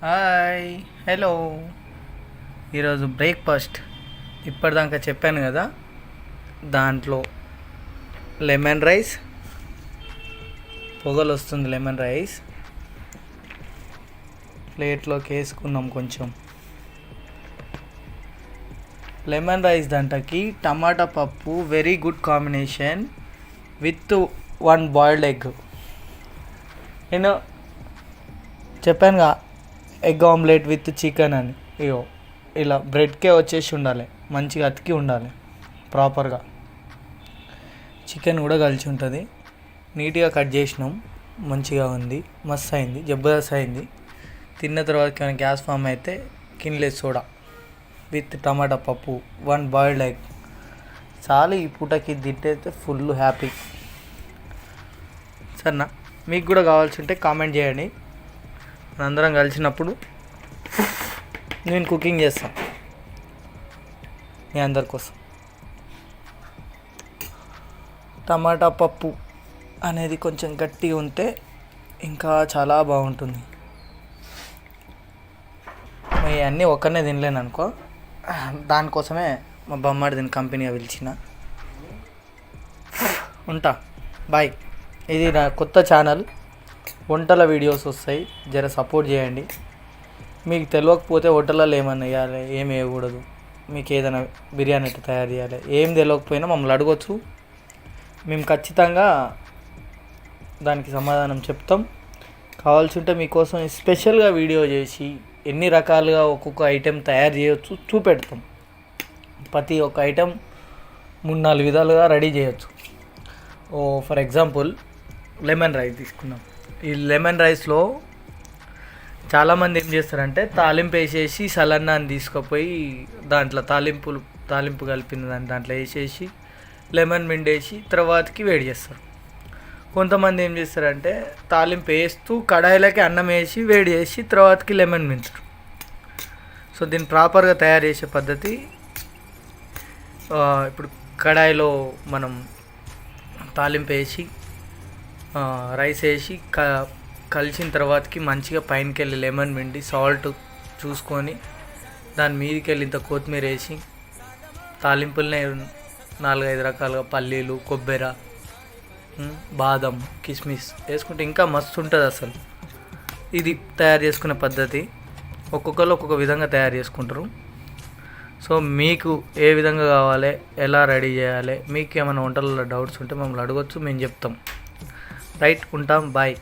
Hi, hello. ఈరోజు breakfast ఇప్పటిదాకా చెప్పాను కదా, దాంట్లో లెమన్ రైస్, పొగలు వస్తుంది. లెమన్ రైస్ ప్లేట్లోకి వేసుకున్నాం. కొంచెం లెమన్ రైస్ దాంట్లోకి టమాటా పప్పు, very good combination with 1 boiled egg. నేను చెప్పానుగా, ఎగ్ ఆమ్లెట్ విత్ చికెన్ అని. ఇగో ఇలా బ్రెడ్కే వచ్చేసి ఉండాలి, మంచిగా అతికి ఉండాలి ప్రాపర్గా. చికెన్ కూడా కలిసి ఉంటుంది. నీట్గా కట్ చేసినాం, మంచిగా ఉంది, మస్తు అయింది, జబర్దస్త్ అయింది. తిన్న తర్వాత కానీ గ్యాస్ ఫామ్ అయితే కిన్లెస్ సోడా విత్ టమాటా పప్పు, 1 బాయిల్డ్ ఎగ్ చాలు. ఈ పూటకి తింటే ఫుల్ హ్యాపీ. సరేనా? మీకు కూడా కావాల్సి ఉంటే కామెంట్ చేయండి. అందరం కలిసినప్పుడు నేను కుకింగ్ చేస్తాను మీ అందరి కోసం. టమాటా పప్పు అనేది కొంచెం గట్టిగా ఉంటే ఇంకా చాలా బాగుంటుంది. అన్నీ ఒక్కనే తినలేను అనుకో, దానికోసమే మా బొమ్మాడి దీని కంపెనీగా పిలిచిన. ఉంటా, బాయ్. ఇది నా కొత్త ఛానల్, వంటల వీడియోస్ వస్తాయి, జర సపోర్ట్ చేయండి. మీకు తెలియకపోతే హోటల్లో ఏమన్నా వేయాలి, ఏమి వేయకూడదు, మీకు ఏదైనా బిర్యానీ ఎట్లా తయారు చేయాలి, ఏం తెలియకపోయినా మమ్మల్ని అడగచ్చు. మేము ఖచ్చితంగా దానికి సమాధానం చెప్తాం. కావాల్సి ఉంటే మీకోసం స్పెషల్గా వీడియో చేసి ఎన్ని రకాలుగా ఒక్కొక్క ఐటెం తయారు చేయవచ్చు చూపెడతాం. ప్రతి ఒక్క ఐటెం 3-4 విధాలుగా రెడీ చేయొచ్చు. ఫర్ ఎగ్జాంపుల్ లెమన్ రైస్ తీసుకున్నాం. ఈ లెమన్ రైస్లో చాలామంది ఏం చేస్తారంటే తాలింపు వేసేసి సలన్నాన్ని తీసుకుపోయి దాంట్లో తాలింపు కలిపిన దాంట్లో వేసేసి లెమన్ మిండేసి తర్వాతకి వేడి చేస్తారు. కొంతమంది ఏం చేస్తారంటే తాలింపు వేస్తూ కడాయిలకి అన్నం వేసి వేడి చేసి తర్వాతకి లెమన్ మించుతారు. సో దీన్ని ప్రాపర్గా తయారు చేసే పద్ధతి, ఇప్పుడు కడాయిలో మనం తాలింపు వేసి రైస్ వేసి కలిసిన తర్వాతకి మంచిగా పైనకి వెళ్ళి లెమన్ పిండి సాల్ట్ చూసుకొని దాని మీదకి వెళ్ళి ఇంత కొత్తిమీర వేసి తాలింపులనే 4-5 రకాలుగా పల్లీలు, కొబ్బరి, బాదం, కిస్మిస్ వేసుకుంటే ఇంకా మస్తు ఉంటుంది అసలు. ఇది తయారు చేసుకునే పద్ధతి. ఒక్కొక్కరు ఒక్కొక్క విధంగా తయారు చేసుకుంటారు. సో మీకు ఏ విధంగా కావాలి, ఎలా రెడీ చేయాలి, మీకు ఏమైనా వంటలలో డౌట్స్ ఉంటే మమ్మల్ని అడగచ్చు, మేము చెప్తాం. రైట్, ఉంటాం, బాయ్.